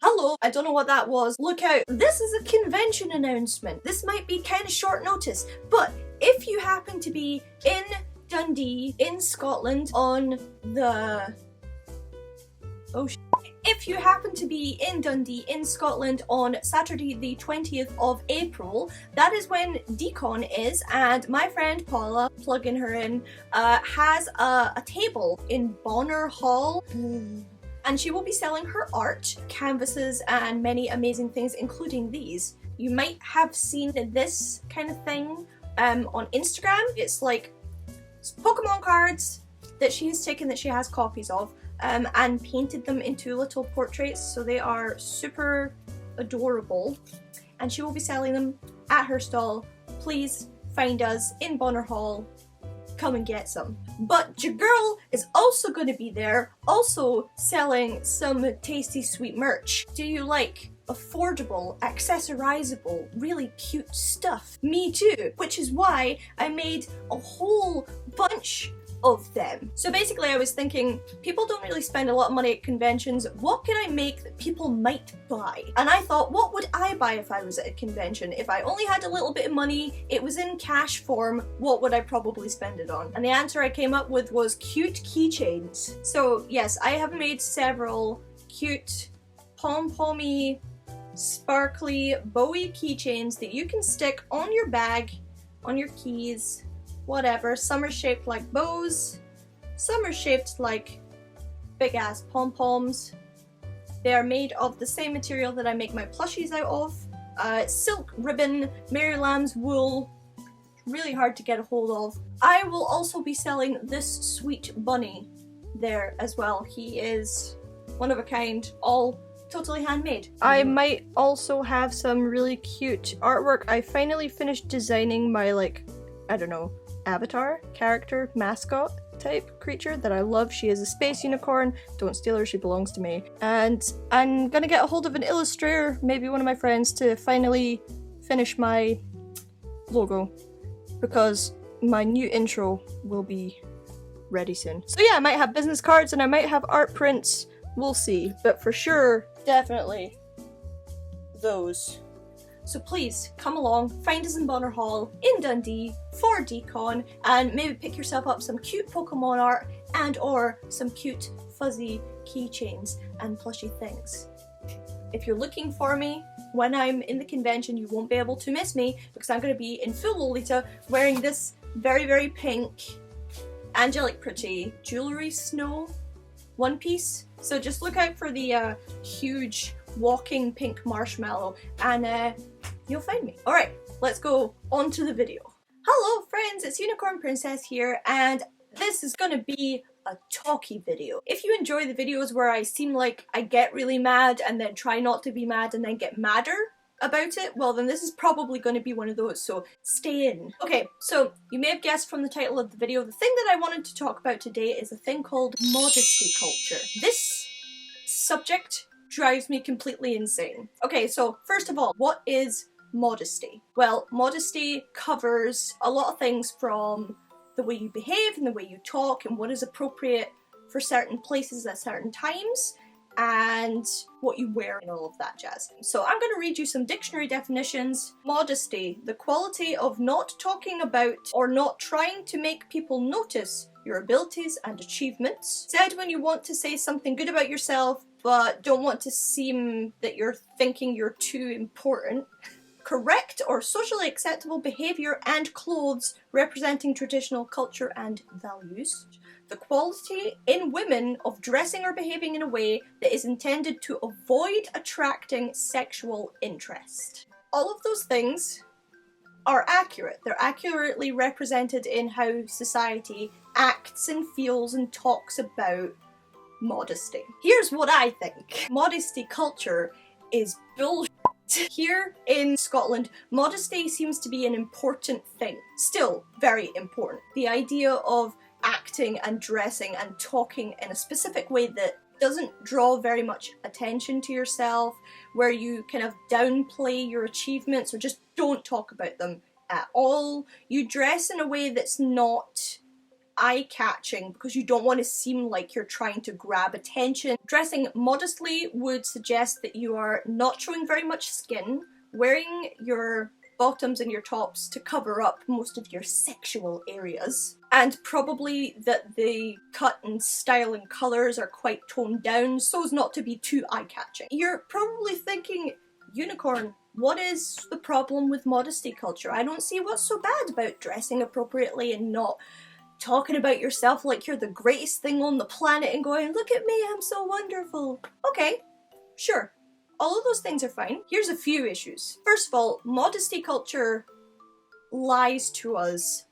hello, I don't know what that was. Look out, this is a convention announcement. This might be kind of short notice, but if you happen to be in Dundee, in Scotland on the... If you happen to be in Dundee, in Scotland on Saturday the 20th of April, that is when DEE CON is, and my friend Paula, plugging her in, has a table in Bonner Hall. And she will be selling her art, canvases, and many amazing things, including these. You might have seen this kind of thing on Instagram. It's like Pokemon cards that she has taken, that she has copies of, and painted them into little portraits, so they are super adorable. And she will be selling them at her stall. Please find us in Bonner Hall. Come and get some. But your girl is also going to be there, also selling some tasty sweet merch. Do you like affordable, accessorizable, really cute stuff? Me too, which is why I made a whole bunch of them. So basically I was thinking, people don't really spend a lot of money at conventions. What can I make that people might buy? And I thought, what would I buy if I was at a convention? If I only had a little bit of money, it was in cash form, what would I probably spend it on? And the answer I came up with was cute keychains. So yes, I have made several cute pom-pommy, sparkly, bowy keychains that you can stick on your bag, on your keys, whatever. Some are shaped like bows, some are shaped like big ass pom-poms. They are made of the same material that I make my plushies out of. Silk ribbon, Mary Lamb's wool, really hard to get a hold of. I will also be selling this sweet bunny there as well. He is one of a kind, all totally handmade. I might also have some really cute artwork. I finally finished designing my, like, I don't know, avatar, character, mascot type creature that I love. She is a space unicorn. Don't steal her, she belongs to me. And I'm gonna get a hold of an illustrator, maybe one of my friends, to finally finish my logo, because my new intro will be ready soon. So yeah, I might have business cards and I might have art prints. We'll see. But for sure, definitely those. So please, come along, find us in Bonner Hall, in Dundee, for DEE CON, and maybe pick yourself up some cute Pokemon art and or some cute fuzzy keychains and plushy things. If you're looking for me when I'm in the convention, you won't be able to miss me, because I'm going to be in full Lolita wearing this very, very pink, angelic pretty jewelry snow one piece. So just look out for the huge walking pink marshmallow and you'll find me. Alright, let's go on to the video. Hello friends, it's Unicorn Princess here, and this is gonna be a talky video. If you enjoy the videos where I seem like I get really mad and then try not to be mad and then get madder about it, well then this is probably going to be one of those, so stay in. Okay, so you may have guessed from the title of the video, the thing that I wanted to talk about today is a thing called modesty culture. This subject drives me completely insane. Okay, so first of all, what is modesty? Well, modesty covers a lot of things, from the way you behave and the way you talk and what is appropriate for certain places at certain times, and what you wear and all of that jazz. So I'm going to read you some dictionary definitions. Modesty, the quality of not talking about or not trying to make people notice your abilities and achievements. Said when you want to say something good about yourself but don't want to seem that you're thinking you're too important. Correct or socially acceptable behaviour and clothes representing traditional culture and values. The quality in women of dressing or behaving in a way that is intended to avoid attracting sexual interest. All of those things are accurate. They're accurately represented in how society acts and feels and talks about modesty. Here's what I think. Modesty culture is bullshit. Here in Scotland, modesty seems to be an important thing. Still very important. The idea of acting and dressing and talking in a specific way that doesn't draw very much attention to yourself, where you kind of downplay your achievements or just don't talk about them at all. You dress in a way that's not eye-catching because you don't want to seem like you're trying to grab attention. Dressing modestly would suggest that you are not showing very much skin, wearing your bottoms and your tops to cover up most of your sexual areas, and probably that the cut and style and colours are quite toned down so as not to be too eye-catching. You're probably thinking, unicorn, what is the problem with modesty culture? I don't see what's so bad about dressing appropriately and not talking about yourself like you're the greatest thing on the planet and going, look at me, I'm so wonderful. Okay, sure. All of those things are fine. Here's a few issues. First of all, modesty culture lies to us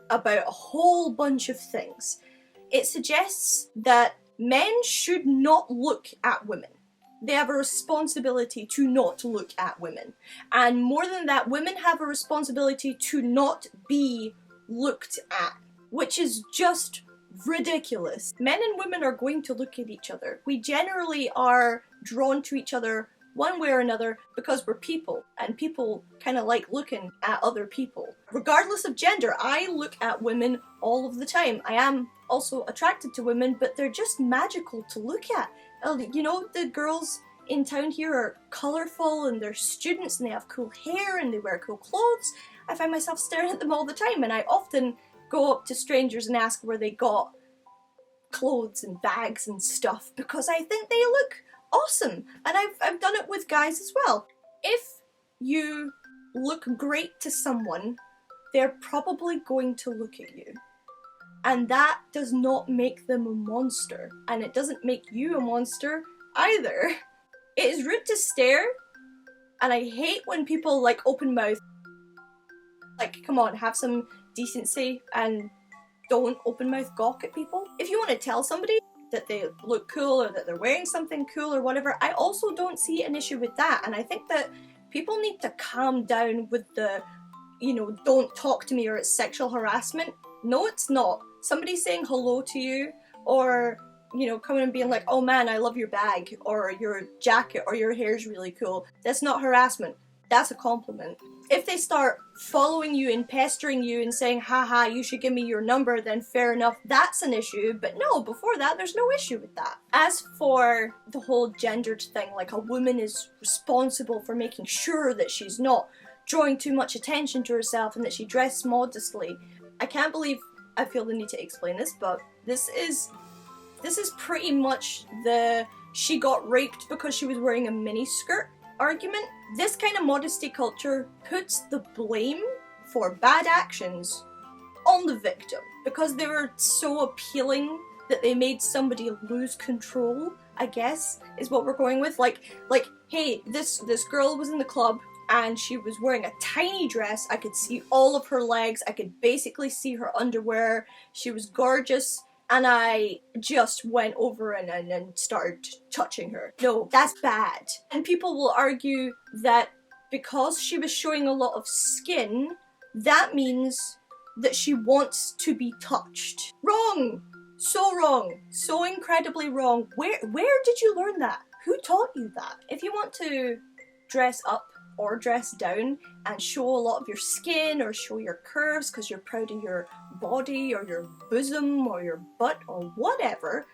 about a whole bunch of things. It suggests that men should not look at women. They have a responsibility to not look at women. And more than that, women have a responsibility to not be looked at, which is just ridiculous. Men and women are going to look at each other. We generally are drawn to each other one way or another because we're people, and people kind of like looking at other people. Regardless of gender, I look at women all of the time. I am also attracted to women, but they're just magical to look at. You know, the girls in town here are colourful and they're students and they have cool hair and they wear cool clothes. I find myself staring at them all the time, and I often go up to strangers and ask where they got clothes and bags and stuff because I think they look awesome, and I've done it with guys as well. If you look great to someone, they're probably going to look at you, and that does not make them a monster, and it doesn't make you a monster either. It is rude to stare, and I hate when people like open mouth. Like, come on, have some decency and don't open mouth gawk at people. If you want to tell somebody that they look cool or that they're wearing something cool or whatever, I also don't see an issue with that. And I think that people need to calm down with the, you know, don't talk to me or it's sexual harassment. No, it's not. Somebody saying hello to you, or, you know, coming and being like, oh man, I love your bag or your jacket or your hair's really cool. That's not harassment. That's a compliment. If they start following you and pestering you and saying, haha, you should give me your number, then fair enough, that's an issue. But no, before that, there's no issue with that. As for the whole gendered thing, like a woman is responsible for making sure that she's not drawing too much attention to herself and that she dresses modestly. I can't believe I feel the need to explain this, but this is pretty much the she got raped because she was wearing a miniskirt argument. This kind of modesty culture puts the blame for bad actions on the victim because they were so appealing that they made somebody lose control, I guess, is what we're going with. Like, hey, this girl was in the club and she was wearing a tiny dress. I could see all of her legs. I could basically see her underwear. She was gorgeous. And I just went over and started touching her. No, that's bad. And people will argue that because she was showing a lot of skin, that means that she wants to be touched. Wrong! So wrong. So incredibly wrong. Where did you learn that? Who taught you that? If you want to dress up or dress down and show a lot of your skin or show your curves because you're proud of your body or your bosom or your butt or whatever,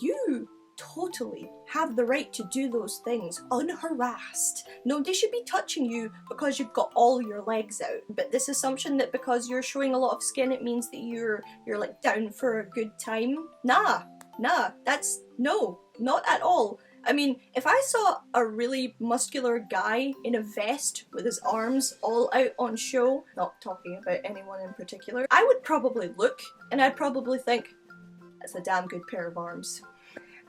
you totally have the right to do those things unharassed. Nobody should be touching you because you've got all your legs out. But this assumption that because you're showing a lot of skin it means that you're like down for a good time, nah, that's no, not at all. I mean, if I saw a really muscular guy in a vest with his arms all out on show, not talking about anyone in particular, I would probably look and I'd probably think, that's a damn good pair of arms.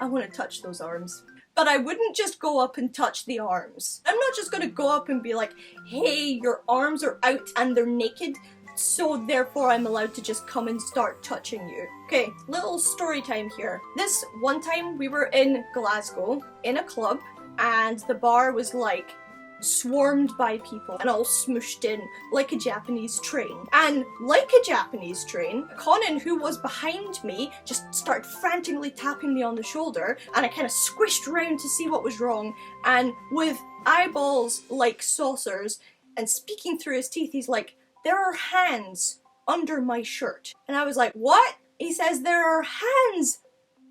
I want to touch those arms. But I wouldn't just go up and touch the arms. I'm not just going to go up and be like, hey, your arms are out and they're naked, so therefore I'm allowed to just come and start touching you. Okay, little story time here. This one time we were in Glasgow in a club and the bar was like swarmed by people and all smooshed in like a Japanese train. And like a Japanese train, Conan, who was behind me, just started frantically tapping me on the shoulder and I kind of squished around to see what was wrong, and with eyeballs like saucers and speaking through his teeth, he's like, there are hands under my shirt. And I was like, what He says, there are hands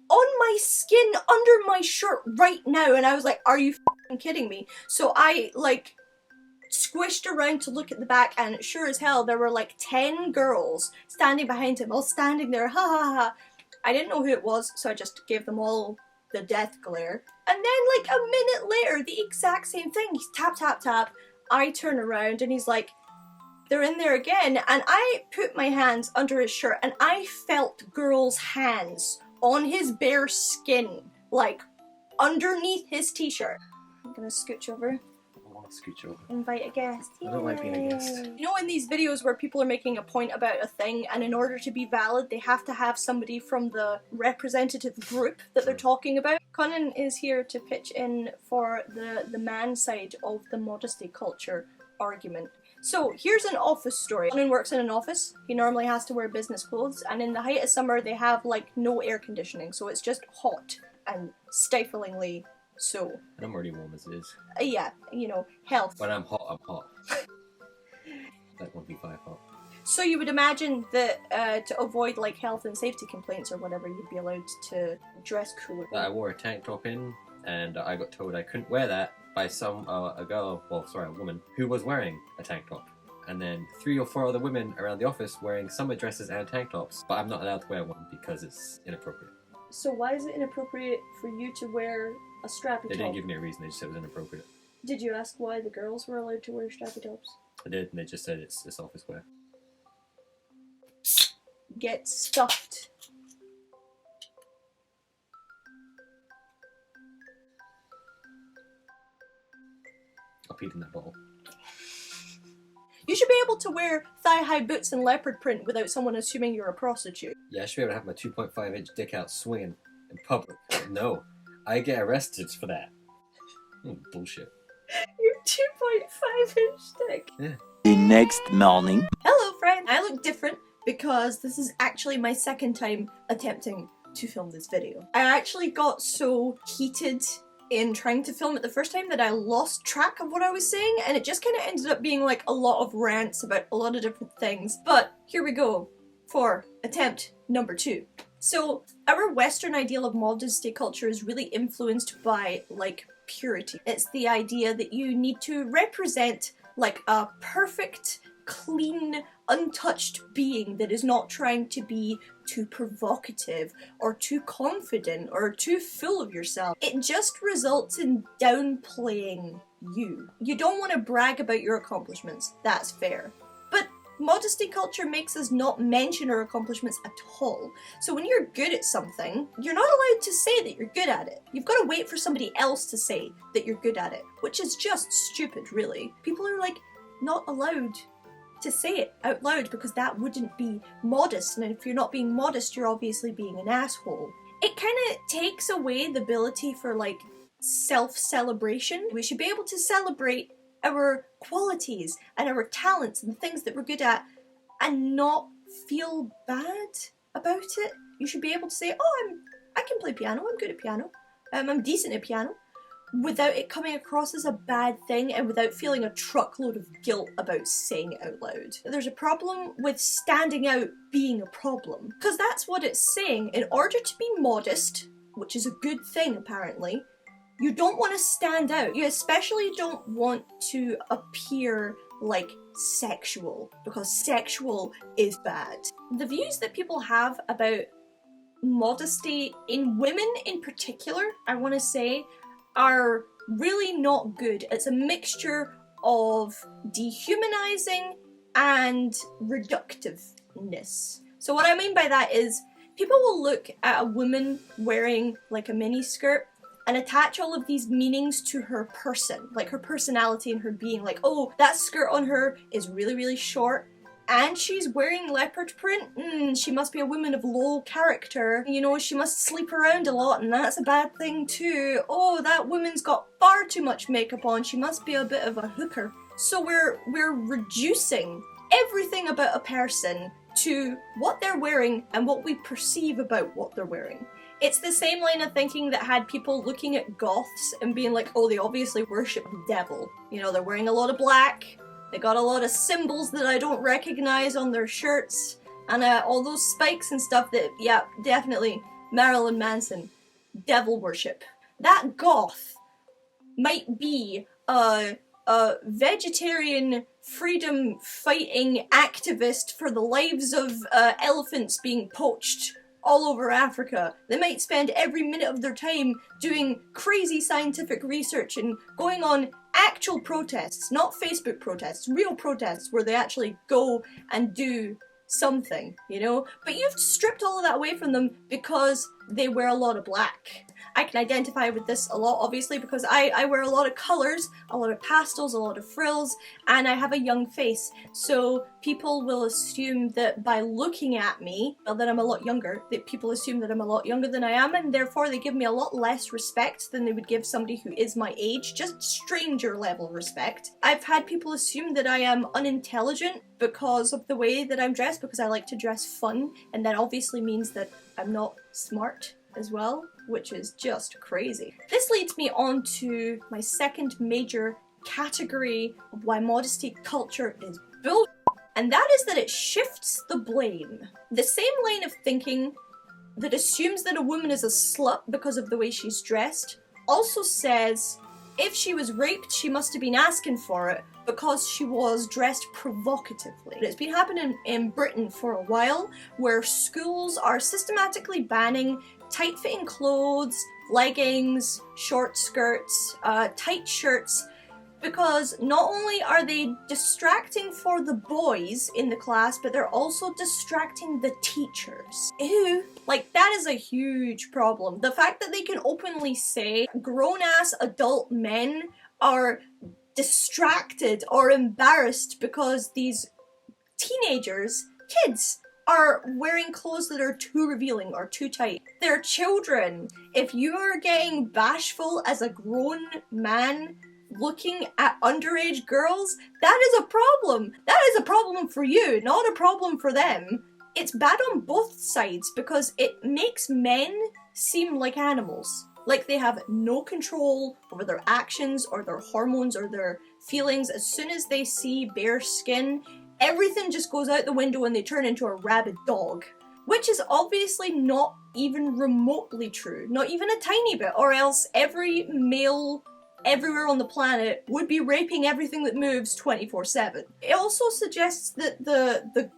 on my skin under my shirt right now. And I was like, are you f***ing kidding me? So I like squished around to look at the back, and sure as hell there were like 10 girls standing behind him, all standing there, ha ha ha. I didn't know who it was, so I just gave them all the death glare. And then like a minute later, the exact same thing. He's tap tap tap. I turn around and he's like, they're in there again. And I put my hands under his shirt and I felt girls' hands on his bare skin, like underneath his t-shirt. I'm gonna scooch over. I want to scooch over. Invite a guest. I don't like being a guest. You know, in these videos where people are making a point about a thing, and in order to be valid they have to have somebody from the representative group that they're talking about? Conan is here to pitch in for the man side of the modesty culture argument. So here's an office story. Conan works in an office. He normally has to wear business clothes, and in the height of summer they have like no air conditioning, so it's just hot and stiflingly so. And I'm already warm as it is. Yeah, you know, health. When I'm hot, I'm hot. Like 1v5 hot. So you would imagine that to avoid like health and safety complaints or whatever, you'd be allowed to dress cooler. I wore a tank top in, and I got told I couldn't wear that by a woman who was wearing a tank top. And then 3 or 4 other women around the office wearing summer dresses and tank tops, but I'm not allowed to wear one because it's inappropriate. So why is it inappropriate for you to wear a strappy top? They didn't give me a reason, they just said it was inappropriate. Did you ask why the girls were allowed to wear strappy tops? I did, and they just said it's office wear. Get stuffed. I peed in that bottle. You should be able to wear thigh-high boots and leopard print without someone assuming you're a prostitute. Yeah, I should be able to have my 2.5-inch dick out swinging in public. No, I get arrested for that. Bullshit. Your 2.5-inch dick. Yeah. The next morning. Hello, friend. I look different because this is actually my second time attempting to film this video. I actually got so heated in trying to film it the first time that I lost track of what I was saying, and it just kind of ended up being like a lot of rants about a lot of different things. But here we go for attempt number 2. So our Western ideal of modesty culture is really influenced by like purity. It's the idea that you need to represent like a perfect, clean, untouched being that is not trying to be too provocative or too confident or too full of yourself. It just results in downplaying you. You don't want to brag about your accomplishments, that's fair. But modesty culture makes us not mention our accomplishments at all. So when you're good at something, you're not allowed to say that you're good at it. You've got to wait for somebody else to say that you're good at it, which is just stupid, really. People are like not allowed to say it out loud because that wouldn't be modest, and if you're not being modest, you're obviously being an asshole. It kind of takes away the ability for like self-celebration. We should be able to celebrate our qualities and our talents and things that we're good at and not feel bad about it. You should be able to say, oh, I can play piano, I'm good at piano, I'm decent at piano, without it coming across as a bad thing and without feeling a truckload of guilt about saying it out loud. There's a problem with standing out being a problem, because that's what it's saying. In order to be modest, which is a good thing apparently, you don't want to stand out. You especially don't want to appear like sexual, because sexual is bad. The views that people have about modesty in women in particular, I want to say, are really not good. It's a mixture of dehumanizing and reductiveness. So what I mean by that is people will look at a woman wearing like a mini skirt and attach all of these meanings to her person, like her personality and her being, like, oh, that skirt on her is really, really short and she's wearing leopard print, she must be a woman of low character. You know, she must sleep around a lot and that's a bad thing too. Oh, that woman's got far too much makeup on, she must be a bit of a hooker. So we're reducing everything about a person to what they're wearing and what we perceive about what they're wearing. It's the same line of thinking that had people looking at goths and being like, oh, they obviously worship the devil. You know, they're wearing a lot of black, they got a lot of symbols that I don't recognize on their shirts, And all those spikes and stuff that, yeah, definitely Marilyn Manson. Devil worship. That goth might be a vegetarian freedom fighting activist for the lives of elephants being poached all over Africa. They might spend every minute of their time doing crazy scientific research and going on actual protests, not Facebook protests, real protests where they actually go and do something, you know? But you've stripped all of that away from them because they wear a lot of black. I can identify with this a lot, obviously, because I wear a lot of colours, a lot of pastels, a lot of frills, and I have a young face. So people will assume that by looking at me, well, that I'm a lot younger, that people assume that I'm a lot younger than I am, and therefore they give me a lot less respect than they would give somebody who is my age, just stranger level respect. I've had people assume that I am unintelligent because of the way that I'm dressed, because I like to dress fun, and that obviously means that I'm not smart as well, which is just crazy. This leads me on to my second major category of why modesty culture is bull, and that is that it shifts the blame. The same line of thinking that assumes that a woman is a slut because of the way she's dressed also says if she was raped, she must have been asking for it because she was dressed provocatively. It's been happening in Britain for a while, where schools are systematically banning tight-fitting clothes, leggings, short skirts, tight shirts, because not only are they distracting for the boys in the class, but they're also distracting the teachers. Ew. Like, that is a huge problem. The fact that they can openly say grown-ass adult men are distracted or embarrassed because these teenagers, kids, are wearing clothes that are too revealing or too tight. They're children. If you're getting bashful as a grown man looking at underage girls, that is a problem. That is a problem for you, not a problem for them. It's bad on both sides because it makes men seem like animals. Like they have no control over their actions or their hormones or their feelings. As soon as they see bare skin, everything just goes out the window and they turn into a rabid dog. Which is obviously not even remotely true. Not even a tiny bit. Or else every male everywhere on the planet would be raping everything that moves 24/7. It also suggests that the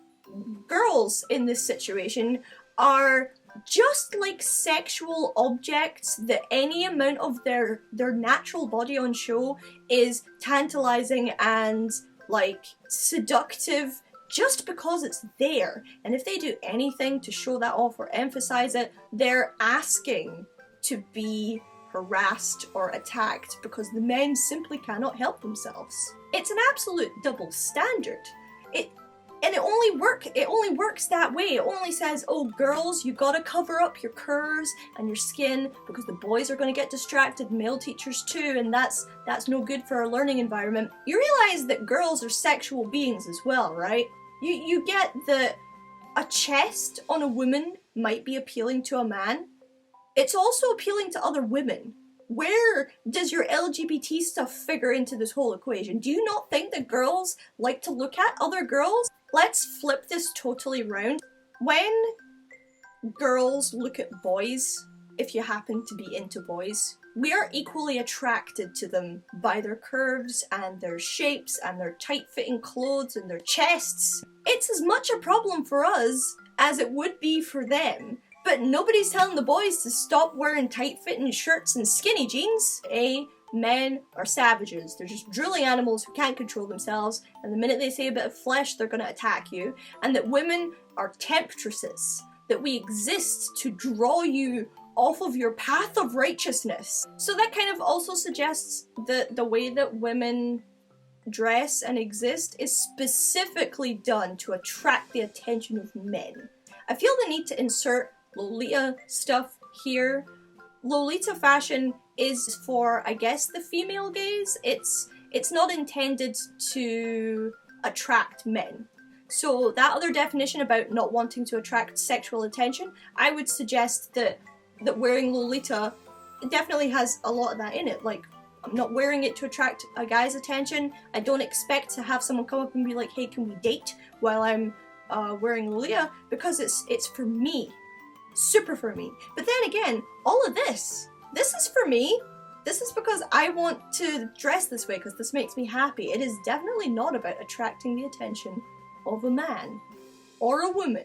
girls in this situation are just like sexual objects, that any amount of their natural body on show is tantalizing and like seductive just because it's there. And if they do anything to show that off or emphasize it, they're asking to be harassed or attacked because the men simply cannot help themselves. It's an absolute double standard. It only works that way. It only says, oh girls, you gotta cover up your curves and your skin because the boys are gonna get distracted, male teachers too, and that's no good for our learning environment. You realize that girls are sexual beings as well, right? You get that a chest on a woman might be appealing to a man. It's also appealing to other women. Where does your LGBT stuff figure into this whole equation? Do you not think that girls like to look at other girls? Let's flip this totally round. When girls look at boys, if you happen to be into boys, we are equally attracted to them by their curves and their shapes and their tight-fitting clothes and their chests. It's as much a problem for us as it would be for them. But nobody's telling the boys to stop wearing tight-fitting shirts and skinny jeans. Men are savages. They're just drooling animals who can't control themselves, and the minute they see a bit of flesh, they're gonna attack you. And that women are temptresses. That we exist to draw you off of your path of righteousness. So that kind of also suggests that the way that women dress and exist is specifically done to attract the attention of men. I feel the need to insert Lolita stuff here. Lolita fashion is for, I guess, the female gaze. It's not intended to attract men. So that other definition about not wanting to attract sexual attention, I would suggest that wearing Lolita definitely has a lot of that in it. Like, I'm not wearing it to attract a guy's attention. I don't expect to have someone come up and be like, hey, can we date? While I'm wearing Lolita because it's for me. Super for me. But then again, all of this is for me. This is because I want to dress this way because this makes me happy. It is definitely not about attracting the attention of a man or a woman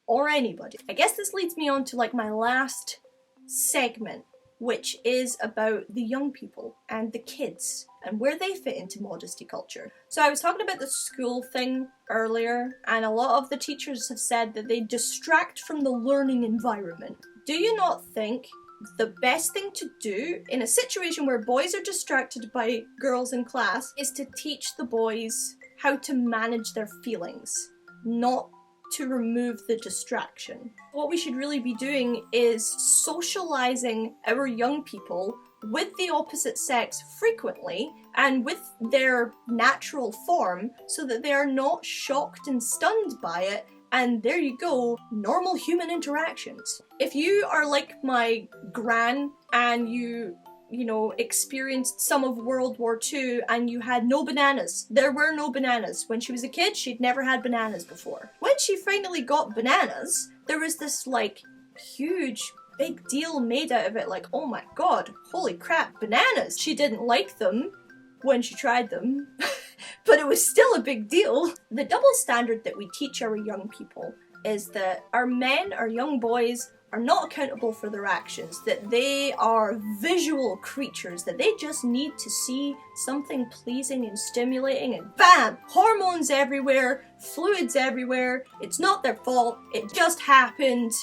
or anybody. I guess this leads me on to like my last segment, which is about the young people and the kids and where they fit into modesty culture. So I was talking about the school thing earlier, and a lot of the teachers have said that they distract from the learning environment. Do you not think the best thing to do in a situation where boys are distracted by girls in class is to teach the boys how to manage their feelings, not to remove the distraction? What we should really be doing is socializing our young people with the opposite sex frequently and with their natural form so that they are not shocked and stunned by it. And there you go, normal human interactions. If you are like my gran and you experienced some of World War II and you had no bananas. There were no bananas. When she was a kid, she'd never had bananas before. When she finally got bananas, there was this like huge big deal made out of it, like, oh my god, holy crap, bananas! She didn't like them when she tried them, but it was still a big deal. The double standard that we teach our young people is that our men, our young boys, are not accountable for their actions, that they are visual creatures, that they just need to see something pleasing and stimulating and bam! Hormones everywhere, fluids everywhere, it's not their fault, it just happened.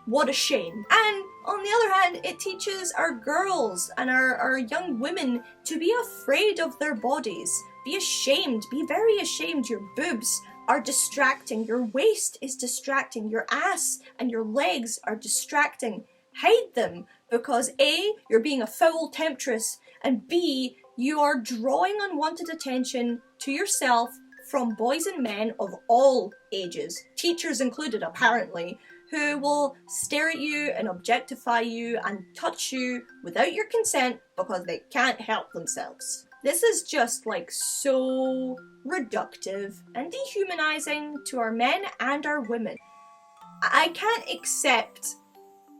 What a shame. And on the other hand, it teaches our girls and our young women to be afraid of their bodies. Be ashamed, be very ashamed. Your boobs are distracting, your waist is distracting, your ass and your legs are distracting. Hide them, because A, you're being a foul temptress, and B, you are drawing unwanted attention to yourself from boys and men of all ages, teachers included apparently, who will stare at you and objectify you and touch you without your consent because they can't help themselves. This is just like so reductive and dehumanizing to our men and our women. I can't accept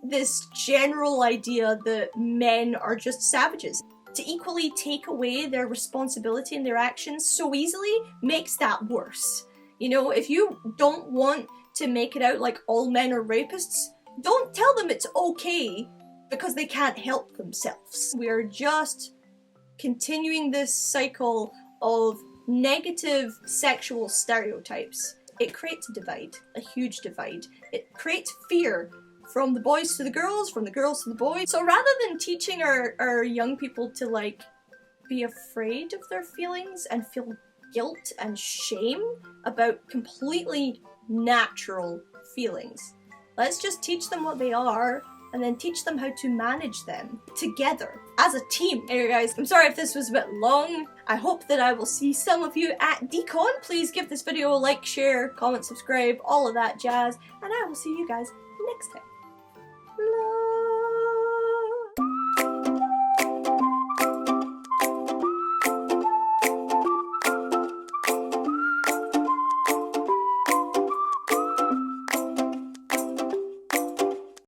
this general idea that men are just savages. To equally take away their responsibility and their actions so easily makes that worse. You know, if you don't want to make it out like all men are rapists, don't tell them it's okay because they can't help themselves. We are just continuing this cycle of negative sexual stereotypes. It creates a divide, a huge divide. It creates fear from the boys to the girls, from the girls to the boys. So rather than teaching our young people to like be afraid of their feelings and feel guilt and shame about completely natural feelings, let's just teach them what they are and then teach them how to manage them together as a team. Anyway guys, I'm sorry if this was a bit long. I hope that I will see some of you at DEE CON. Please give this video a like, share, comment, subscribe, all of that jazz, and I will see you guys next time. Love.